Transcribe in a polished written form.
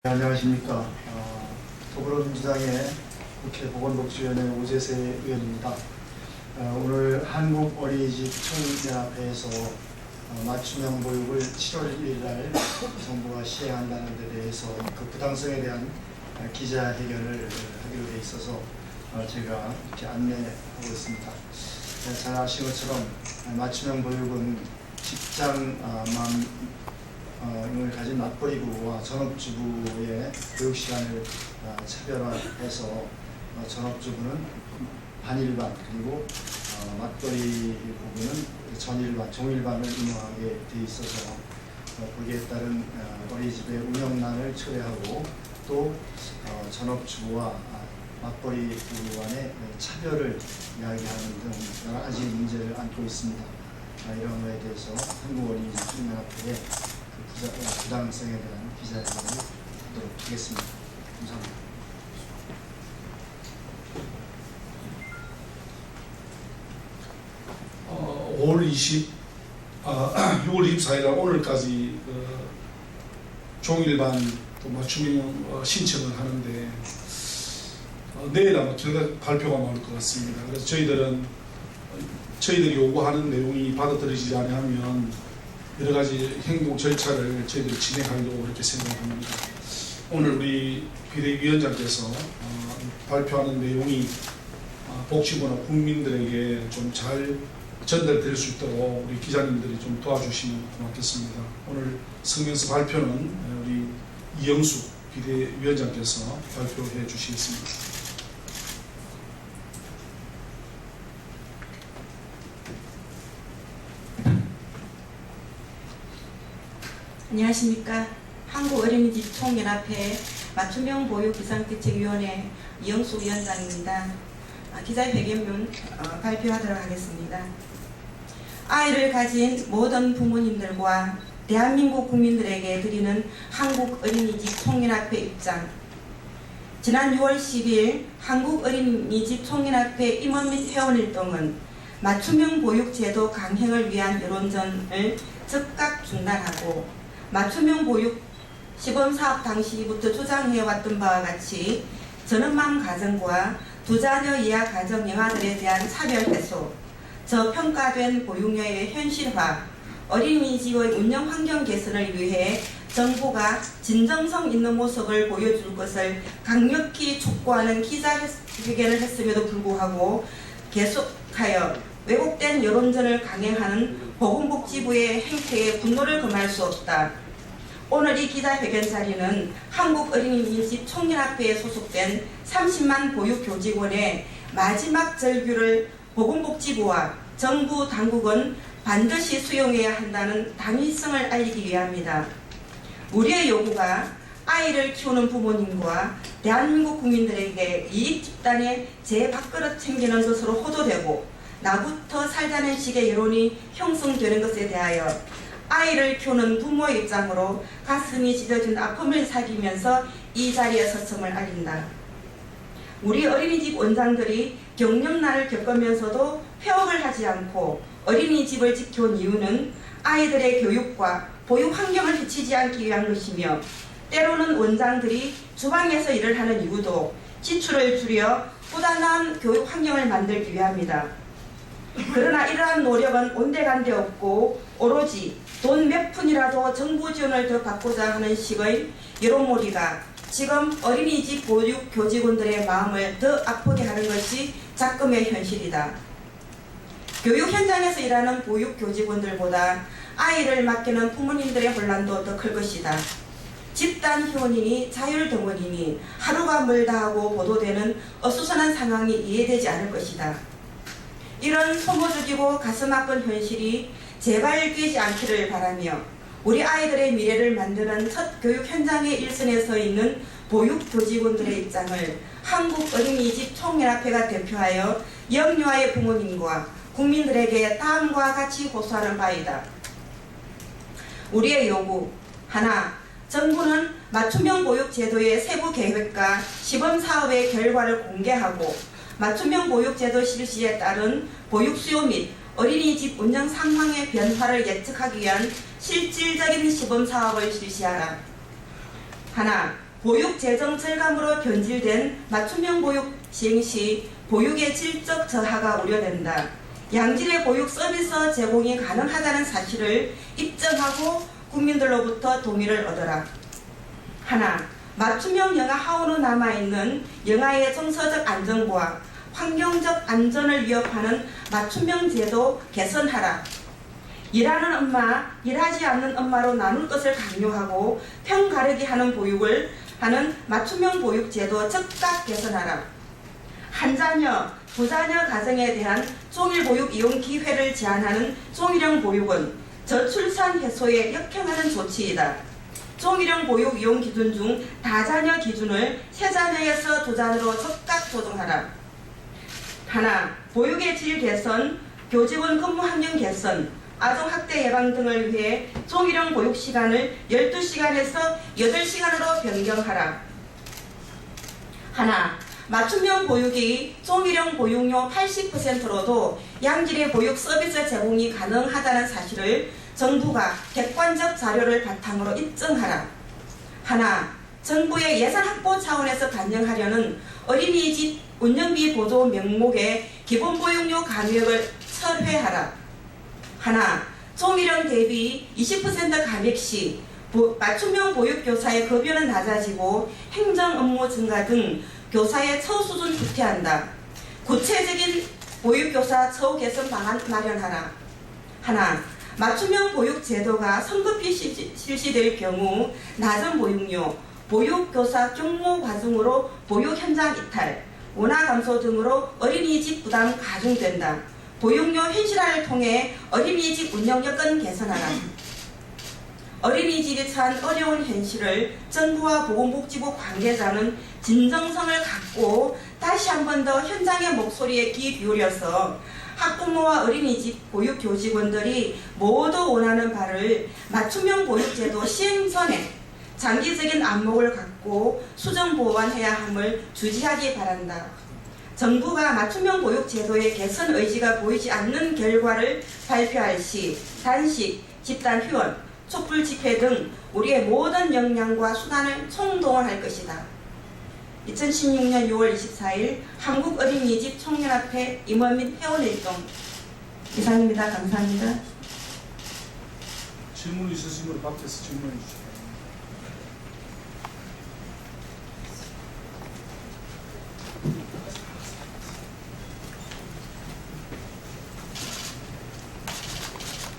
네, 안녕하십니까. 더불어민주당의 국회 보건복지위원회 오재세 의원입니다. 오늘 한국어린이집 총연합회에서 맞춤형 보육을 7월 1일 날 정부가 시행한다는 데 대해서 그 부당성에 대한 기자회견을 하기로 돼 있어서 제가 이렇게 안내하고 있습니다. 잘 아시는 것처럼 맞춤형 보육은 직장맘 을 가진 맞벌이 부부와 전업주부의 교육시간을 차별화해서 전업주부는 반일반 그리고 맞벌이 부부는 전일반, 종일반을 운영하게 돼 있어서 거기에 따른 어린이집의 운영난을 초래하고 또 전업주부와 맞벌이 부부 간의 차별을 이야기하는 등 여러 가지 문제를 안고 있습니다. 이런 거에 대해서 한국어린이집 총연합회에 부당성에 대한 기자회견을 하도록 하겠습니다. 감사합니다. 어, 6월 24일 오늘까지 종일반 또 맞춤형 신청을 하는데 내일 아마 결과 발표가 나올 것 같습니다. 그래서 저희들이 요구하는 내용이 받아들여지지 않으면 여러 가지 행동 절차를 저희들이 진행하려고 이렇게 생각합니다. 오늘 우리 비대위원장께서 발표하는 내용이 복지부나 국민들에게 좀 잘 전달될 수 있도록 우리 기자님들이 좀 도와주시면 고맙겠습니다. 오늘 성명서 발표는 우리 이영수 비대위원장께서 발표해 주시겠습니다. 안녕하십니까. 한국어린이집 총연합회 맞춤형 보육 비상대책위원회 이영수 위원장입니다. 기자회견문 발표하도록 하겠습니다. 아이를 가진 모든 부모님들과 대한민국 국민들에게 드리는 한국어린이집 총연합회 입장. 지난 6월 10일 한국어린이집 총연합회 임원 및 회원일동은 맞춤형 보육제도 강행을 위한 여론전을 즉각 중단하고 맞춤형 보육 시범사업 당시부터 주장해왔던 바와 같이 전업맘 가정과 두 자녀 이하 가정 영아들에 대한 차별 해소, 저평가된 보육료의 현실화, 어린이집의 운영 환경 개선을 위해 정부가 진정성 있는 모습을 보여줄 것을 강력히 촉구하는 기자회견을 했음에도 불구하고 계속하여 왜곡된 여론전을 강행하는 보건복지부의 행태에 분노를 금할 수 없다. 오늘 이 기자회견 자리는 한국어린이집 총연합회에 소속된 30만 보육교직원의 마지막 절규를 보건복지부와 정부 당국은 반드시 수용해야 한다는 당위성을 알리기 위함이다. 우리의 요구가 아이를 키우는 부모님과 대한민국 국민들에게 이익 집단의 제밥그릇 챙기는 것으로 호도되고 나부터 살자는 식의 여론이 형성되는 것에 대하여 아이를 키우는 부모의 입장으로 가슴이 찢어진 아픔을 사귀면서 이 자리에 서성을 알린다. 우리 어린이집 원장들이 경력난을 겪으면서도 폐업을 하지 않고 어린이집을 지켜온 이유는 아이들의 교육과 보육 환경을 해치지 않기 위한 것이며 때로는 원장들이 주방에서 일을 하는 이유도 지출을 줄여 부단한 교육 환경을 만들기 위함이다. 그러나 이러한 노력은 온데간데 없고 오로지 돈 몇 푼이라도 정부 지원을 더 받고자 하는 식의 여론몰이가 지금 어린이집 보육 교직원들의 마음을 더 아프게 하는 것이 작금의 현실이다. 교육 현장에서 일하는 보육 교직원들보다 아이를 맡기는 부모님들의 혼란도 더 클 것이다. 집단 휴원이니 자율등원이니 하루가 멀다 하고 보도되는 어수선한 상황이 이해되지 않을 것이다. 이런 소모 죽이고 가슴 아픈 현실이 제발 깨지 않기를 바라며 우리 아이들의 미래를 만드는 첫 교육 현장의 일선에 서 있는 보육교직원들의 입장을 한국어린이집 총연합회가 대표하여 영유아의 부모님과 국민들에게 다음과 같이 호소하는 바이다. 우리의 요구 하나, 정부는 맞춤형 보육 제도의 세부 계획과 시범사업의 결과를 공개하고 맞춤형 보육제도 실시에 따른 보육 수요 및 어린이집 운영 상황의 변화를 예측하기 위한 실질적인 시범사업을 실시하라. 하나, 보육 재정 절감으로 변질된 맞춤형 보육 시행 시 보육의 질적 저하가 우려된다. 양질의 보육 서비스 제공이 가능하다는 사실을 입증하고 국민들로부터 동의를 얻어라. 하나, 맞춤형 영아 하원으로 남아있는 영아의 정서적 안정과 환경적 안전을 위협하는 맞춤형 제도 개선하라. 일하는 엄마, 일하지 않는 엄마로 나눌 것을 강요하고 평가르기 하는 보육을 하는 맞춤형 보육 제도 즉각 개선하라. 한 자녀, 두 자녀 가정에 대한 종일 보육 이용 기회를 제한하는 종일형 보육은 저출산 해소에 역행하는 조치이다. 종일형 보육 이용 기준 중 다자녀 기준을 세 자녀에서 두 자녀로 즉각 조정하라. 하나, 보육의 질 개선, 교직원 근무 환경 개선, 아동학대 예방 등을 위해 종일형 보육 시간을 12시간에서 8시간으로 변경하라. 하나, 맞춤형 보육이 종일형 보육료 80%로도 양질의 보육 서비스 제공이 가능하다는 사실을 정부가 객관적 자료를 바탕으로 입증하라. 하나, 정부의 예산 확보 차원에서 반영하려는 어린이집 운영비 보조 명목의 기본보육료 감액을 철회하라. 하나, 종일형 대비 20% 감액 시 맞춤형 보육교사의 급여는 낮아지고 행정 업무 증가 등 교사의 처우 수준 후퇴한다. 구체적인 보육교사 처우 개선 방안 마련하라. 하나, 맞춤형 보육 제도가 성급히 실시될 경우 낮은 보육료, 보육교사 경무 과정으로 보육 현장 이탈, 원화 감소 등으로 어린이집 부담 가중된다. 보육료 현실화를 통해 어린이집 운영 여건 개선하라. 어린이집이 처한 어려운 현실을 정부와 보건복지부 관계자는 진정성을 갖고 다시 한 번 더 현장의 목소리에 귀 기울여서 학부모와 어린이집 보육교직원들이 모두 원하는 바를 맞춤형 보육제도 시행 전에 장기적인 안목을 갖고 수정 보완해야 함을 주지하기 바란다. 정부가 맞춤형 보육제도의 개선 의지가 보이지 않는 결과를 발표할 시 단식, 집단 휴원, 촛불 집회 등 우리의 모든 역량과 수단을 총동원할 것이다. 2016년 6월 24일 한국어린이집 청년합회 임원 및 회원일동 이상입니다. 감사합니다. 질문 있으신 분 밖에서 질문해 주세요.